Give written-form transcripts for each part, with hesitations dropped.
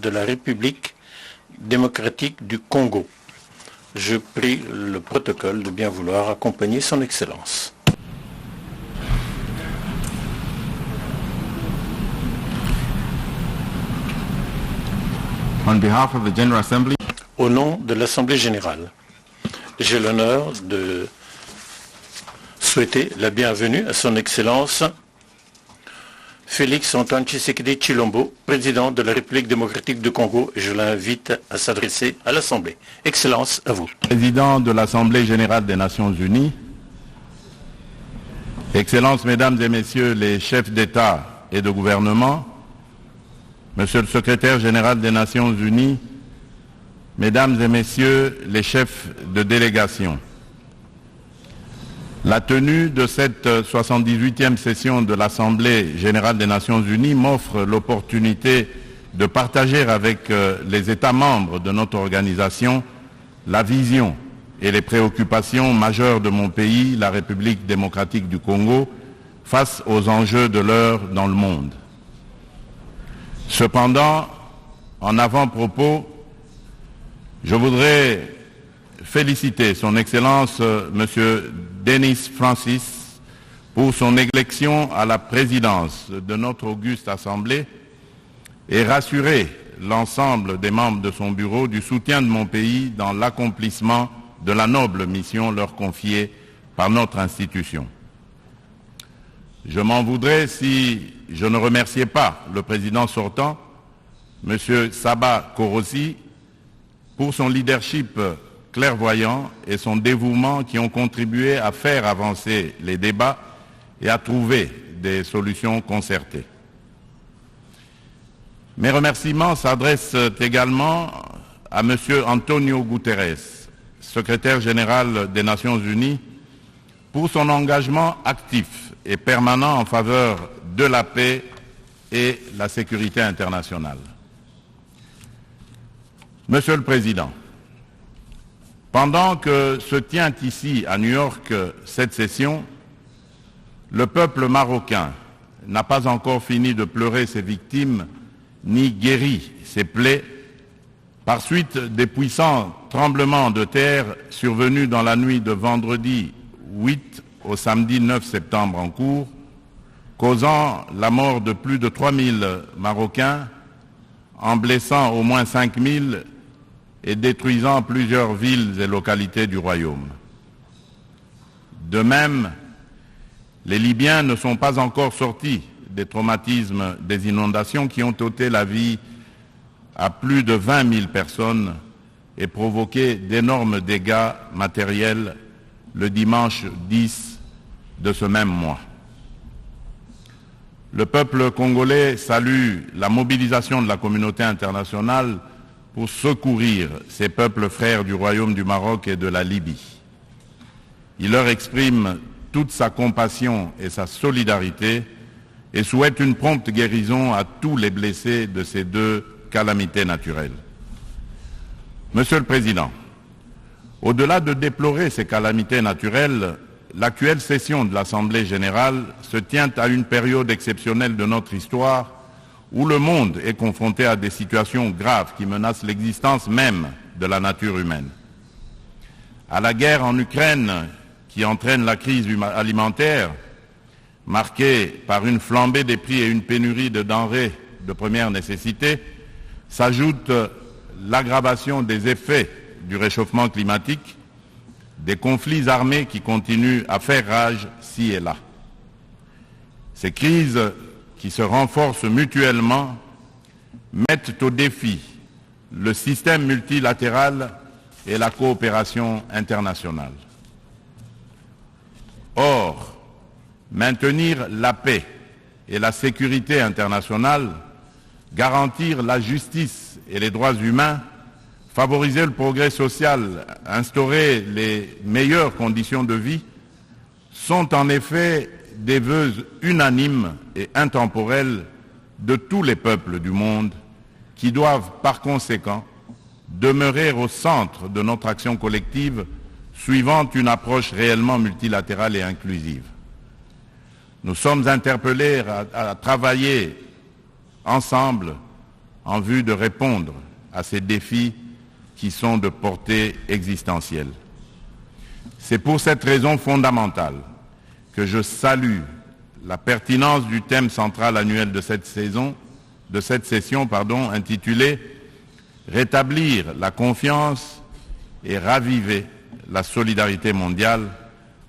de la République démocratique du Congo. Je prie le protocole de bien vouloir accompagner son Excellence. On behalf of the General Assembly, au nom de l'Assemblée générale, j'ai l'honneur de souhaiter la bienvenue à son Excellence Félix Antoine Tshisekedi Tshilombo, président de la République démocratique du Congo, et je l'invite à s'adresser à l'Assemblée. Excellence, à vous. Président de l'Assemblée générale des Nations unies, Excellences, Mesdames et Messieurs les chefs d'État et de gouvernement, Monsieur le Secrétaire général des Nations unies, Mesdames et Messieurs les chefs de délégation, la tenue de cette 78e session de l'Assemblée générale des Nations unies m'offre l'opportunité de partager avec les États membres de notre organisation la vision et les préoccupations majeures de mon pays, la République démocratique du Congo, face aux enjeux de l'heure dans le monde. Cependant, en avant-propos, je voudrais féliciter son Excellence M. Denis Francis pour son élection à la présidence de notre auguste Assemblée et rassurer l'ensemble des membres de son bureau du soutien de mon pays dans l'accomplissement de la noble mission leur confiée par notre institution. Je m'en voudrais si je ne remerciais pas le président sortant, M. Saba Korosi, pour son leadership clairvoyant et son dévouement qui ont contribué à faire avancer les débats et à trouver des solutions concertées. Mes remerciements s'adressent également à M. Antonio Guterres, secrétaire général des Nations unies, pour son engagement actif et permanent en faveur de la paix et la sécurité internationale. Monsieur le Président, pendant que se tient ici à New York cette session, le peuple marocain n'a pas encore fini de pleurer ses victimes ni guéri ses plaies par suite des puissants tremblements de terre survenus dans la nuit de vendredi 8 au samedi 9 septembre en cours, causant la mort de plus de 3000 Marocains, en blessant au moins 5000 et détruisant plusieurs villes et localités du royaume. De même, les Libyens ne sont pas encore sortis des traumatismes des inondations qui ont ôté la vie à plus de 20 000 personnes et provoqué d'énormes dégâts matériels le dimanche 10 de ce même mois. Le peuple congolais salue la mobilisation de la communauté internationale pour secourir ces peuples frères du Royaume du Maroc et de la Libye. Il leur exprime toute sa compassion et sa solidarité et souhaite une prompte guérison à tous les blessés de ces deux calamités naturelles. Monsieur le Président, au-delà de déplorer ces calamités naturelles, l'actuelle session de l'Assemblée générale se tient à une période exceptionnelle de notre histoire où le monde est confronté à des situations graves qui menacent l'existence même de la nature humaine. À la guerre en Ukraine qui entraîne la crise alimentaire, marquée par une flambée des prix et une pénurie de denrées de première nécessité, s'ajoute l'aggravation des effets du réchauffement climatique, des conflits armés qui continuent à faire rage ci et là. Ces crises qui se renforcent mutuellement mettent au défi le système multilatéral et la coopération internationale. Or, maintenir la paix et la sécurité internationale, garantir la justice et les droits humains, favoriser le progrès social, instaurer les meilleures conditions de vie, sont en effet des vœux unanimes et intemporels de tous les peuples du monde qui doivent par conséquent demeurer au centre de notre action collective suivant une approche réellement multilatérale et inclusive. Nous sommes interpellés à travailler ensemble en vue de répondre à ces défis qui sont de portée existentielle. C'est pour cette raison fondamentale que je salue la pertinence du thème central annuel de cette session, intitulé « Rétablir la confiance et raviver la solidarité mondiale,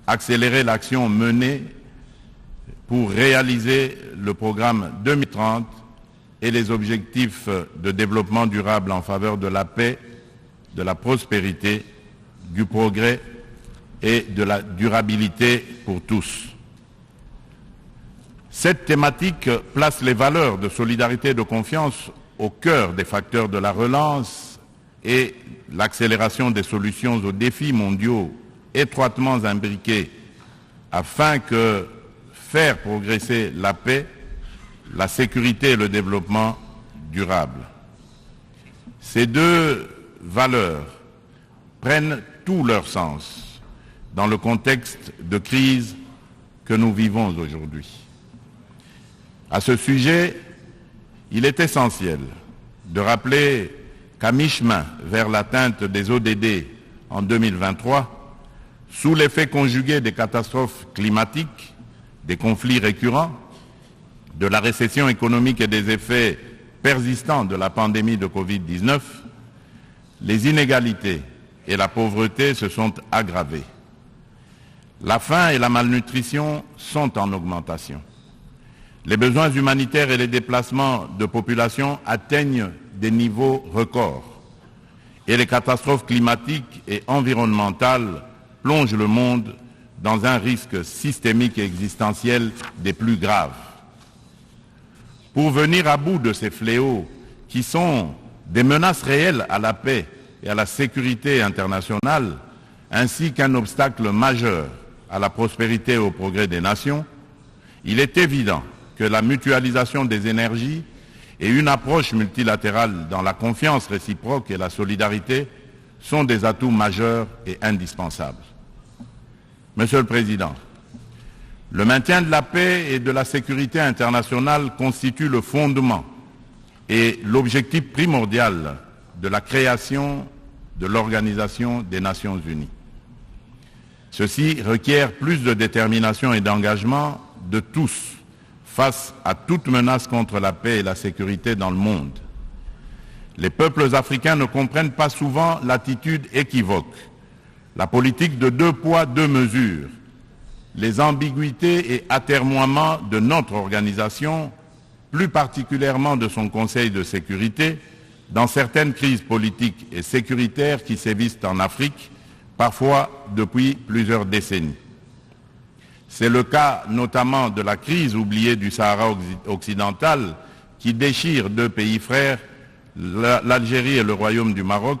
accélérer l'action menée pour réaliser le programme 2030 et les objectifs de développement durable en faveur de la paix, de la prospérité, du progrès et de la durabilité pour tous. » Cette thématique place les valeurs de solidarité et de confiance au cœur des facteurs de la relance et l'accélération des solutions aux défis mondiaux étroitement imbriqués afin que faire progresser la paix, la sécurité et le développement durable. Ces deux valeurs prennent tout leur sens dans le contexte de crise que nous vivons aujourd'hui. À ce sujet, il est essentiel de rappeler qu'à mi-chemin vers l'atteinte des ODD en 2023, sous l'effet conjugué des catastrophes climatiques, des conflits récurrents, de la récession économique et des effets persistants de la pandémie de Covid-19, les inégalités et la pauvreté se sont aggravées. La faim et la malnutrition sont en augmentation. Les besoins humanitaires et les déplacements de population atteignent des niveaux records. Et les catastrophes climatiques et environnementales plongent le monde dans un risque systémique et existentiel des plus graves. Pour venir à bout de ces fléaux qui sont des menaces réelles à la paix et à la sécurité internationale, ainsi qu'un obstacle majeur à la prospérité et au progrès des nations, il est évident que la mutualisation des énergies et une approche multilatérale dans la confiance réciproque et la solidarité sont des atouts majeurs et indispensables. Monsieur le Président, le maintien de la paix et de la sécurité internationale constitue le fondement et l'objectif primordial de la création de l'Organisation des Nations Unies. Ceci requiert plus de détermination et d'engagement de tous face à toute menace contre la paix et la sécurité dans le monde. Les peuples africains ne comprennent pas souvent l'attitude équivoque, la politique de 2 poids, 2 mesures, les ambiguïtés et atermoiements de notre organisation, plus particulièrement de son Conseil de sécurité, dans certaines crises politiques et sécuritaires qui sévissent en Afrique, parfois depuis plusieurs décennies. C'est le cas notamment de la crise oubliée du Sahara occidental qui déchire 2 pays frères, l'Algérie et le Royaume du Maroc,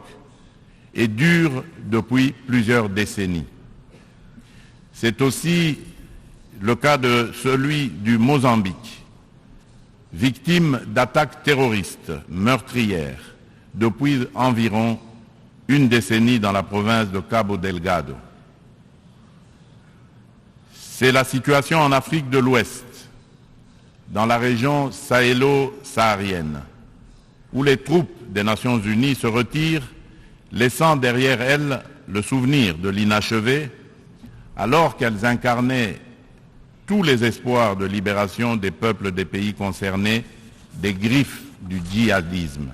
et dure depuis plusieurs décennies. C'est aussi le cas de celui du Mozambique, victime d'attaques terroristes meurtrières depuis environ une décennie dans la province de Cabo Delgado. C'est la situation en Afrique de l'Ouest, dans la région sahélo-saharienne, où les troupes des Nations Unies se retirent, laissant derrière elles le souvenir de l'inachevé, alors qu'elles incarnaient tous les espoirs de libération des peuples des pays concernés des griffes du djihadisme.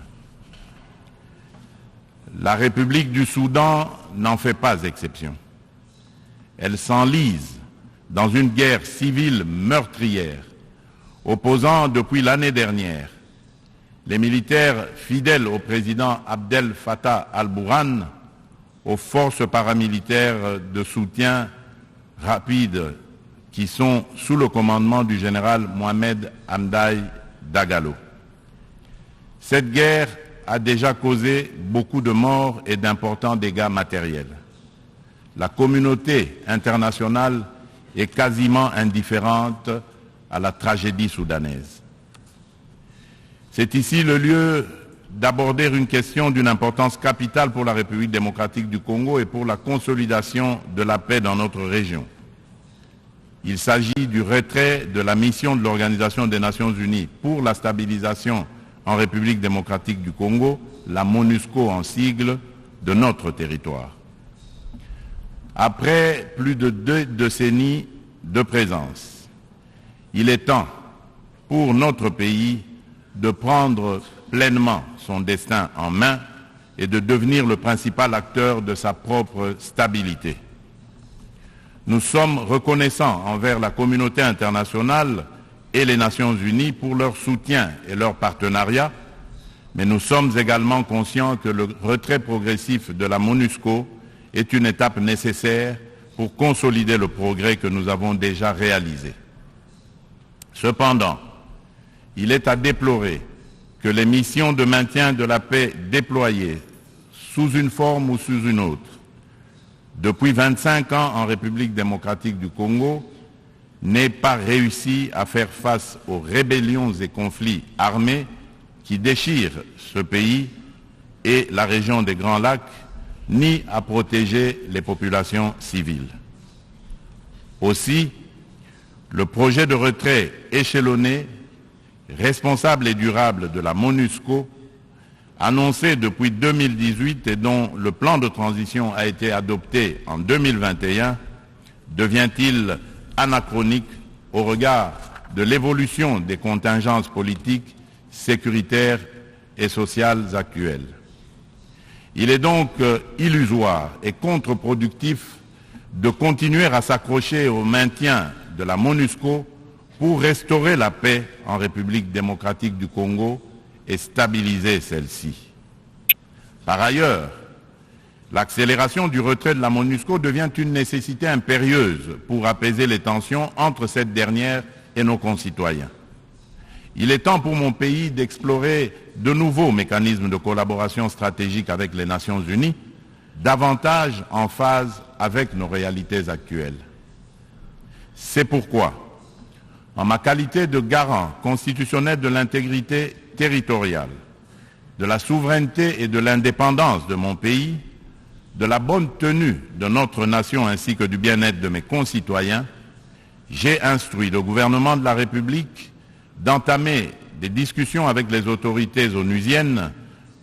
La République du Soudan n'en fait pas exception. Elle s'enlise dans une guerre civile meurtrière, opposant depuis l'année dernière les militaires fidèles au président Abdel Fattah al-Burhan aux forces paramilitaires de soutien rapide qui sont sous le commandement du général Mohamed Hamdai Dagalo. Cette guerre a déjà causé beaucoup de morts et d'importants dégâts matériels. La communauté internationale est quasiment indifférente à la tragédie soudanaise. C'est ici le lieu d'aborder une question d'une importance capitale pour la République démocratique du Congo et pour la consolidation de la paix dans notre région. Il s'agit du retrait de la mission de l'Organisation des Nations Unies pour la stabilisation en République démocratique du Congo, la MONUSCO en sigle, de notre territoire. Après plus de 2 décennies de présence, il est temps pour notre pays de prendre pleinement son destin en main et de devenir le principal acteur de sa propre stabilité. Nous sommes reconnaissants envers la communauté internationale et les Nations Unies pour leur soutien et leur partenariat, mais nous sommes également conscients que le retrait progressif de la MONUSCO est une étape nécessaire pour consolider le progrès que nous avons déjà réalisé. Cependant, il est à déplorer que les missions de maintien de la paix déployées, sous une forme ou sous une autre, depuis 25 ans en République démocratique du Congo, n'aient pas réussi à faire face aux rébellions et conflits armés qui déchirent ce pays et la région des Grands Lacs, ni à protéger les populations civiles. Aussi, le projet de retrait échelonné, responsable et durable de la MONUSCO, annoncé depuis 2018 et dont le plan de transition a été adopté en 2021, devient-il anachronique au regard de l'évolution des contingences politiques, sécuritaires et sociales actuelles. Il est donc illusoire et contre-productif de continuer à s'accrocher au maintien de la MONUSCO pour restaurer la paix en République démocratique du Congo et stabiliser celle-ci. Par ailleurs, l'accélération du retrait de la MONUSCO devient une nécessité impérieuse pour apaiser les tensions entre cette dernière et nos concitoyens. Il est temps pour mon pays d'explorer de nouveaux mécanismes de collaboration stratégique avec les Nations Unies, davantage en phase avec nos réalités actuelles. C'est pourquoi, en ma qualité de garant constitutionnel de l'intégrité territoriale, de la souveraineté et de l'indépendance de mon pays, de la bonne tenue de notre nation ainsi que du bien-être de mes concitoyens, j'ai instruit le gouvernement de la République d'entamer des discussions avec les autorités onusiennes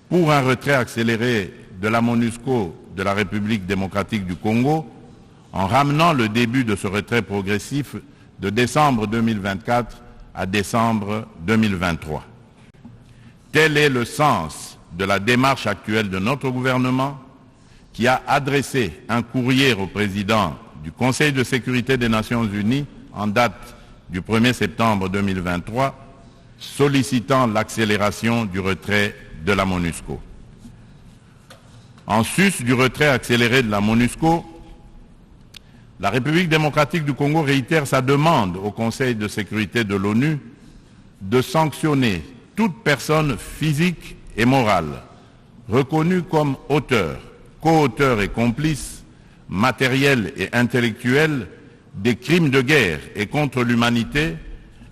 pour un retrait accéléré de la MONUSCO de la République démocratique du Congo, en ramenant le début de ce retrait progressif de décembre 2024 à décembre 2023. Tel est le sens de la démarche actuelle de notre gouvernement, qui a adressé un courrier au président du Conseil de sécurité des Nations Unies en date du 1er septembre 2023, sollicitant l'accélération du retrait de la MONUSCO. En sus du retrait accéléré de la MONUSCO, la République démocratique du Congo réitère sa demande au Conseil de sécurité de l'ONU de sanctionner toute personne physique et morale reconnue comme auteur, co-auteur et complice, matériel et intellectuel des crimes de guerre et contre l'humanité,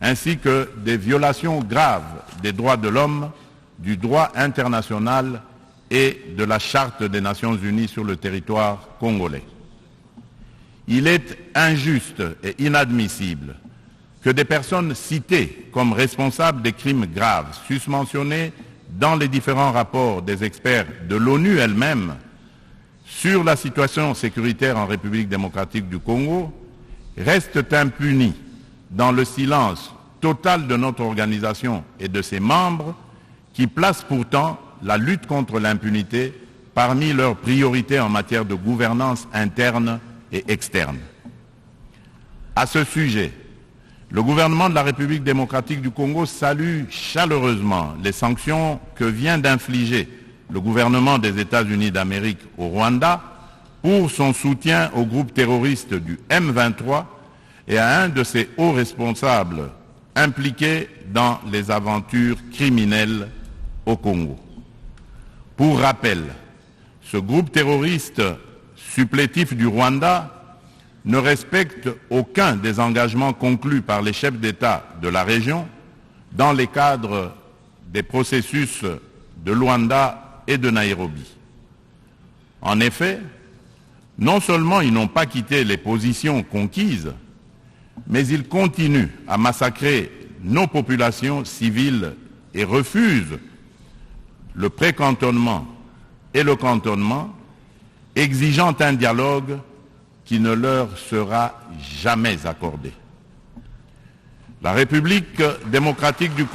ainsi que des violations graves des droits de l'homme, du droit international et de la Charte des Nations Unies sur le territoire congolais. Il est injuste et inadmissible que des personnes citées comme responsables des crimes graves susmentionnés dans les différents rapports des experts de l'ONU elle-même sur la situation sécuritaire en République démocratique du Congo restent impunis dans le silence total de notre organisation et de ses membres qui placent pourtant la lutte contre l'impunité parmi leurs priorités en matière de gouvernance interne et externe. À ce sujet, le gouvernement de la République démocratique du Congo salue chaleureusement les sanctions que vient d'infliger le gouvernement des États-Unis d'Amérique au Rwanda pour son soutien au groupe terroriste du M23 et à un de ses hauts responsables impliqués dans les aventures criminelles au Congo. Pour rappel, ce groupe terroriste supplétif du Rwanda ne respecte aucun des engagements conclus par les chefs d'État de la région dans les cadres des processus de Luanda et de Nairobi. En effet, non seulement ils n'ont pas quitté les positions conquises, mais ils continuent à massacrer nos populations civiles et refusent le précantonnement et le cantonnement, exigeant un dialogue qui ne leur sera jamais accordé. La République démocratique du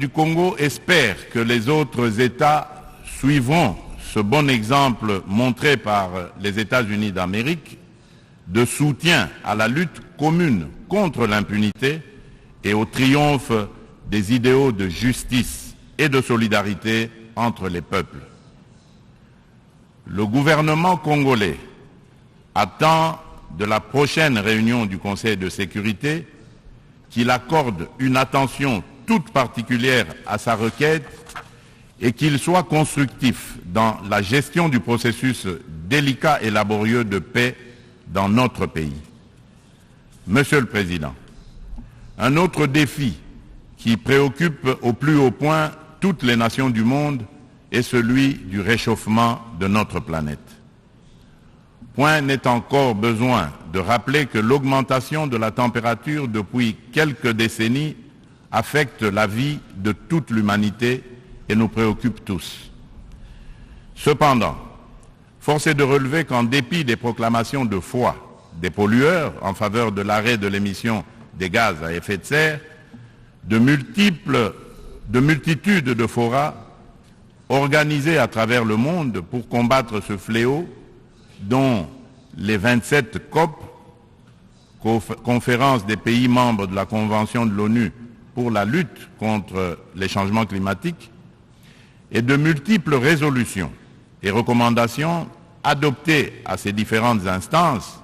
Congo espère que les autres États suivront ce bon exemple montré par les États-Unis d'Amérique de soutien à la lutte commune contre l'impunité et au triomphe des idéaux de justice et de solidarité entre les peuples. Le gouvernement congolais attend de la prochaine réunion du Conseil de sécurité qu'il accorde une attention toute particulière à sa requête et qu'il soit constructif dans la gestion du processus délicat et laborieux de paix dans notre pays. Monsieur le Président, un autre défi qui préoccupe au plus haut point toutes les nations du monde est celui du réchauffement de notre planète. Point n'est encore besoin de rappeler que l'augmentation de la température depuis quelques décennies affecte la vie de toute l'humanité et nous préoccupe tous. Cependant, force est de relever qu'en dépit des proclamations de foi des pollueurs en faveur de l'arrêt de l'émission des gaz à effet de serre, de multitudes de forats organisés à travers le monde pour combattre ce fléau, dont les 27 COP, conférence des pays membres de la Convention de l'ONU pour la lutte contre les changements climatiques, et de multiples résolutions et recommandations adoptées à ces différentes instances,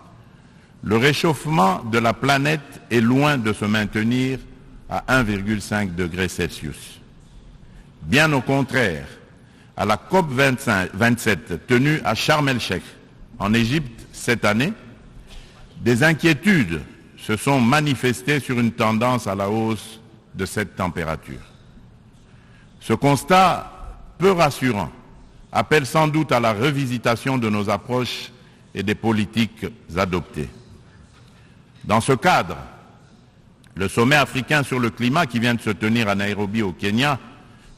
le réchauffement de la planète est loin de se maintenir à 1,5 degré Celsius. Bien au contraire, à la COP 27 tenue à Sharm el-Sheikh, en Égypte cette année, des inquiétudes se sont manifestées sur une tendance à la hausse de cette température. Ce constat peu rassurant appelle sans doute à la revisitation de nos approches et des politiques adoptées. Dans ce cadre, le sommet africain sur le climat qui vient de se tenir à Nairobi au Kenya,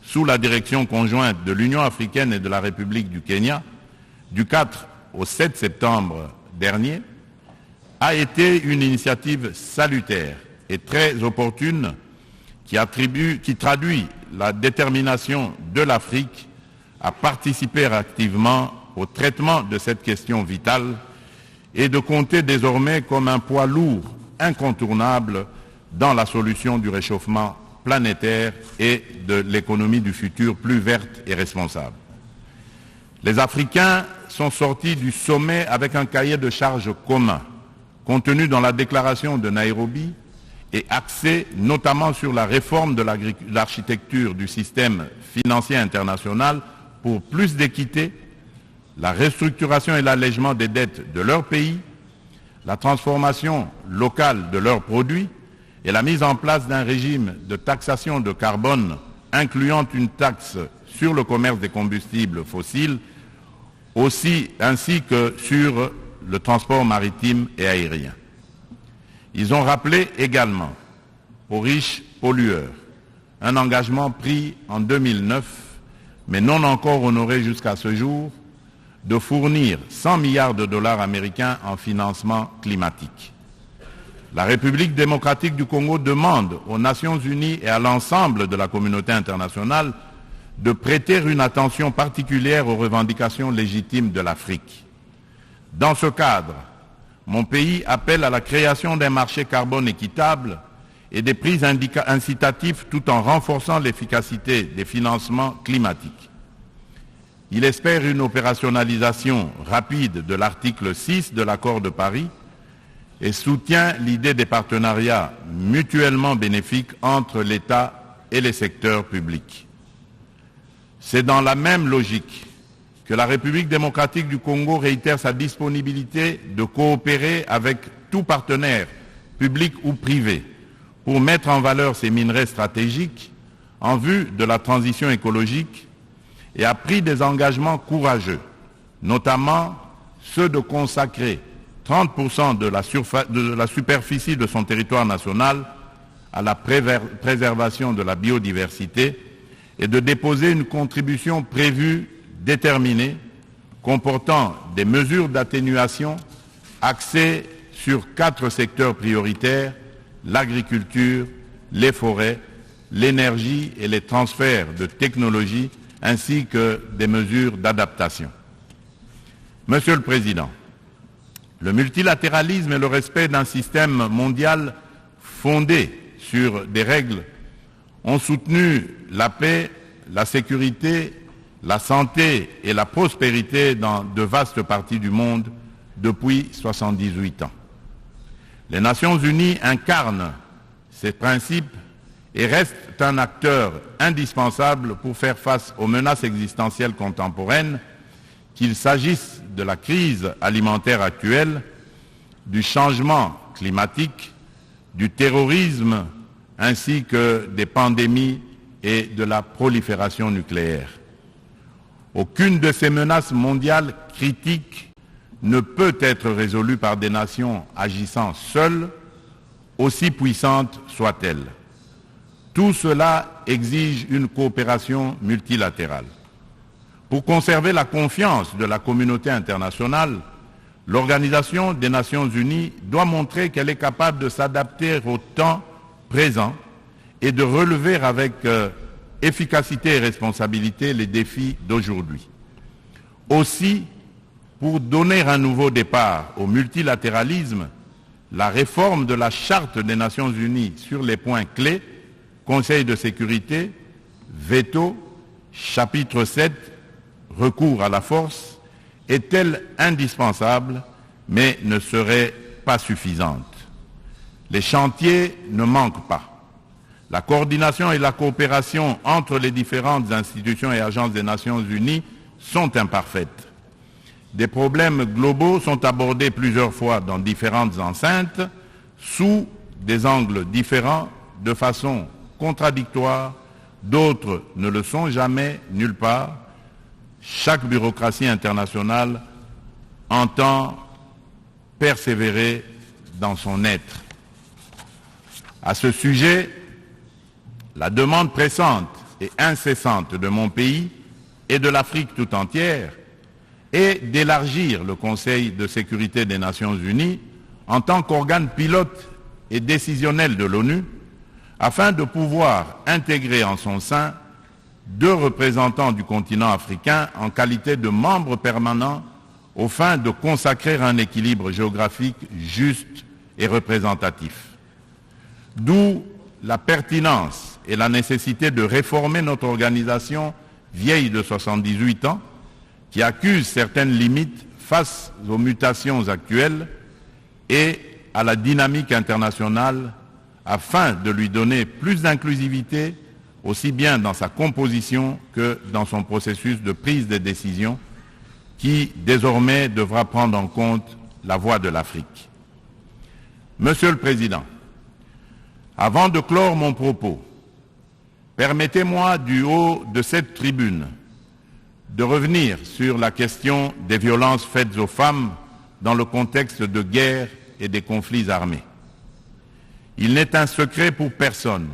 sous la direction conjointe de l'Union africaine et de la République du Kenya, du 4 au 7 septembre dernier, a été une initiative salutaire et très opportune qui traduit la détermination de l'Afrique à participer activement au traitement de cette question vitale et de compter désormais comme un poids lourd incontournable dans la solution du réchauffement planétaire et de l'économie du futur plus verte et responsable. Les Africains sont sortis du sommet avec un cahier de charges commun, contenu dans la déclaration de Nairobi et axé notamment sur la réforme de l'architecture du système financier international pour plus d'équité, la restructuration et l'allègement des dettes de leur pays, la transformation locale de leurs produits et la mise en place d'un régime de taxation de carbone incluant une taxe sur le commerce des combustibles fossiles, ainsi que sur le transport maritime et aérien. Ils ont rappelé également aux riches pollueurs un engagement pris en 2009, mais non encore honoré jusqu'à ce jour, de fournir 100 milliards de dollars américains en financement climatique. La République démocratique du Congo demande aux Nations unies et à l'ensemble de la communauté internationale de prêter une attention particulière aux revendications légitimes de l'Afrique. Dans ce cadre, mon pays appelle à la création d'un marché carbone équitable et des prix incitatifs tout en renforçant l'efficacité des financements climatiques. Il espère une opérationnalisation rapide de l'article 6 de l'accord de Paris et soutient l'idée des partenariats mutuellement bénéfiques entre l'État et les secteurs publics. C'est dans la même logique que la République démocratique du Congo réitère sa disponibilité de coopérer avec tout partenaire, public ou privé, pour mettre en valeur ces minerais stratégiques en vue de la transition écologique et a pris des engagements courageux, notamment ceux de consacrer 30% de la superficie de son territoire national à la préservation de la biodiversité et de déposer une contribution prévue déterminée comportant des mesures d'atténuation axées sur 4 secteurs prioritaires: l'agriculture, les forêts, l'énergie et les transferts de technologies, ainsi que des mesures d'adaptation. Monsieur le Président, le multilatéralisme et le respect d'un système mondial fondé sur des règles ont soutenu la paix, la sécurité, la santé et la prospérité dans de vastes parties du monde depuis 78 ans. Les Nations Unies incarnent ces principes et restent un acteur indispensable pour faire face aux menaces existentielles contemporaines, qu'il s'agisse de la crise alimentaire actuelle, du changement climatique, du terrorisme, ainsi que des pandémies et de la prolifération nucléaire. Aucune de ces menaces mondiales critiques ne peut être résolue par des nations agissant seules, aussi puissantes soient-elles. Tout cela exige une coopération multilatérale. Pour conserver la confiance de la communauté internationale, l'Organisation des Nations Unies doit montrer qu'elle est capable de s'adapter au temps présent et de relever avec efficacité et responsabilité les défis d'aujourd'hui. Aussi, pour donner un nouveau départ au multilatéralisme, la réforme de la Charte des Nations Unies sur les points clés, Conseil de sécurité, veto, chapitre 7, recours à la force, est-elle indispensable, mais ne serait pas suffisante. Les chantiers ne manquent pas. La coordination et la coopération entre les différentes institutions et agences des Nations Unies sont imparfaites. Des problèmes globaux sont abordés plusieurs fois dans différentes enceintes, sous des angles différents, de façon contradictoire, d'autres ne le sont jamais, nulle part. Chaque bureaucratie internationale entend persévérer dans son être. À ce sujet, la demande pressante et incessante de mon pays et de l'Afrique tout entière est d'élargir le Conseil de sécurité des Nations Unies en tant qu'organe pilote et décisionnel de l'ONU, afin de pouvoir intégrer en son sein 2 représentants du continent africain en qualité de membres permanents aux fins de consacrer un équilibre géographique juste et représentatif. D'où la pertinence et la nécessité de réformer notre organisation vieille de 78 ans, qui accuse certaines limites face aux mutations actuelles et à la dynamique internationale, afin de lui donner plus d'inclusivité, aussi bien dans sa composition que dans son processus de prise de décision, qui désormais devra prendre en compte la voix de l'Afrique. Monsieur le Président, avant de clore mon propos, permettez-moi du haut de cette tribune de revenir sur la question des violences faites aux femmes dans le contexte de guerre et des conflits armés. Il n'est un secret pour personne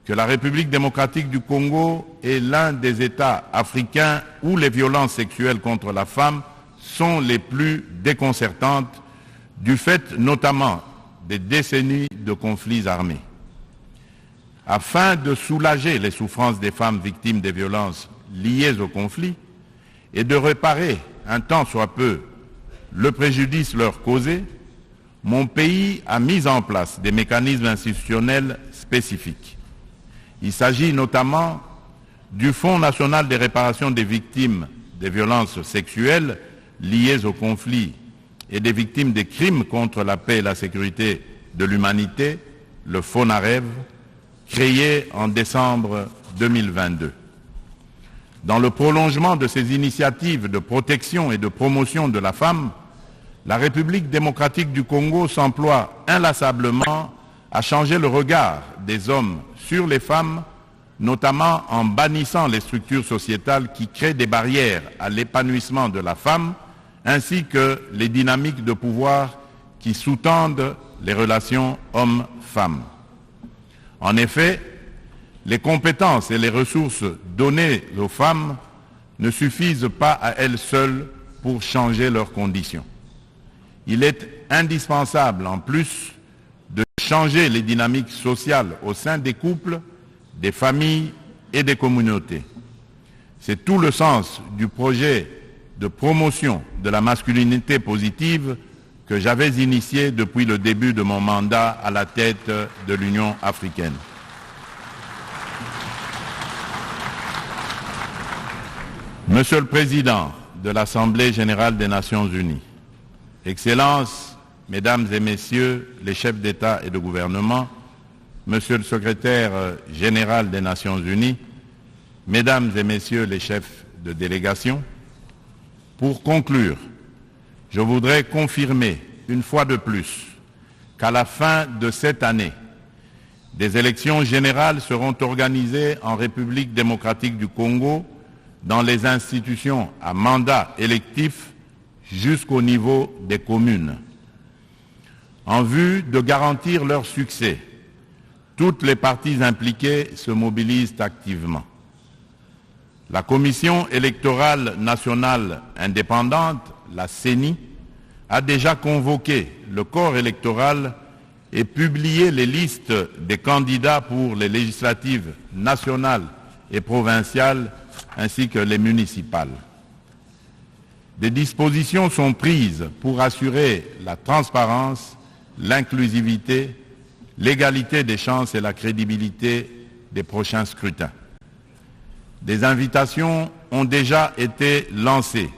que la République démocratique du Congo est l'un des États africains où les violences sexuelles contre la femme sont les plus déconcertantes, du fait notamment des décennies de conflits armés. Afin de soulager les souffrances des femmes victimes des violences liées au conflit et de réparer un tant soit peu le préjudice leur causé, mon pays a mis en place des mécanismes institutionnels spécifiques. Il s'agit notamment du Fonds national des réparations des victimes des violences sexuelles liées au conflit et des victimes des crimes contre la paix et la sécurité de l'humanité, le FONAREV, créé en décembre 2022. Dans le prolongement de ces initiatives de protection et de promotion de la femme, la République démocratique du Congo s'emploie inlassablement à changer le regard des hommes sur les femmes, notamment en bannissant les structures sociétales qui créent des barrières à l'épanouissement de la femme, ainsi que les dynamiques de pouvoir qui sous-tendent les relations hommes-femmes. En effet, les compétences et les ressources données aux femmes ne suffisent pas à elles seules pour changer leurs conditions. Il est indispensable, en plus, de changer les dynamiques sociales au sein des couples, des familles et des communautés. C'est tout le sens du projet de promotion de la masculinité positive que j'avais initié depuis le début de mon mandat à la tête de l'Union africaine. Monsieur le Président de l'Assemblée générale des Nations unies, Excellences, Mesdames et Messieurs les chefs d'État et de gouvernement, Monsieur le Secrétaire général des Nations unies, Mesdames et Messieurs les chefs de délégation, pour conclure, je voudrais confirmer une fois de plus qu'à la fin de cette année, des élections générales seront organisées en République démocratique du Congo dans les institutions à mandat électif jusqu'au niveau des communes. En vue de garantir leur succès, toutes les parties impliquées se mobilisent activement. La Commission électorale nationale indépendante, la CENI, a déjà convoqué le corps électoral et publié les listes des candidats pour les législatives nationales et provinciales ainsi que les municipales. Des dispositions sont prises pour assurer la transparence, l'inclusivité, l'égalité des chances et la crédibilité des prochains scrutins. Des invitations ont déjà été lancées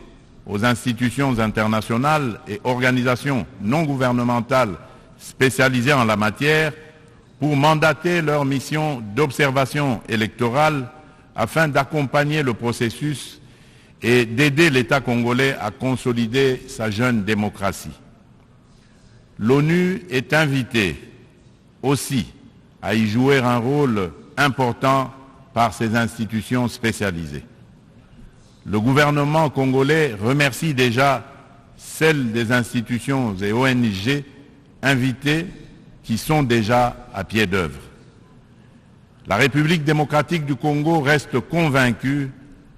aux institutions internationales et organisations non gouvernementales spécialisées en la matière pour mandater leur mission d'observation électorale afin d'accompagner le processus et d'aider l'État congolais à consolider sa jeune démocratie. L'ONU est invitée aussi à y jouer un rôle important par ses institutions spécialisées. Le gouvernement congolais remercie déjà celles des institutions et ONG invitées qui sont déjà à pied d'œuvre. La République démocratique du Congo reste convaincue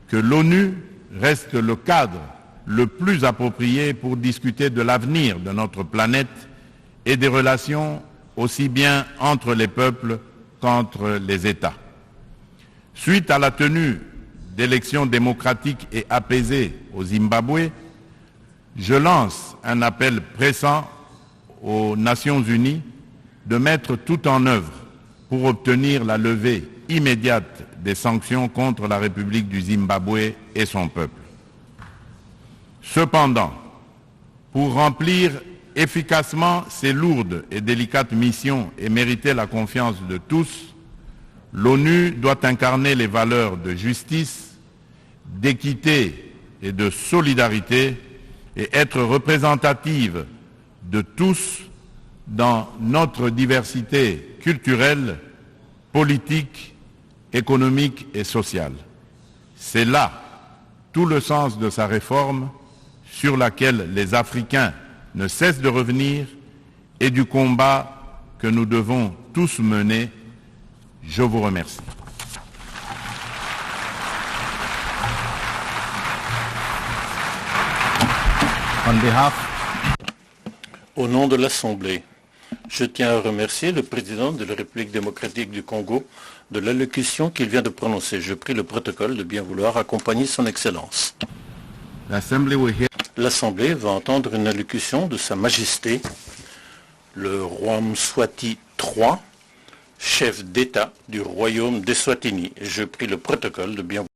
que l'ONU reste le cadre le plus approprié pour discuter de l'avenir de notre planète et des relations aussi bien entre les peuples qu'entre les États. Suite à la tenue d'élections démocratiques et apaisées au Zimbabwe, je lance un appel pressant aux Nations unies de mettre tout en œuvre pour obtenir la levée immédiate des sanctions contre la République du Zimbabwe et son peuple. Cependant, pour remplir efficacement ces lourdes et délicates missions et mériter la confiance de tous, l'ONU doit incarner les valeurs de justice, d'équité et de solidarité et être représentative de tous dans notre diversité culturelle, politique, économique et sociale. C'est là tout le sens de sa réforme sur laquelle les Africains ne cessent de revenir et du combat que nous devons tous mener. Je vous remercie. Au nom de l'Assemblée, je tiens à remercier le président de la République démocratique du Congo de l'allocution qu'il vient de prononcer. Je prie le protocole de bien vouloir accompagner son Excellence. L'Assemblée va entendre une allocution de Sa Majesté, le roi Mswati III, chef d'État du royaume d'Eswatini. Je prie le protocole de bien vouloir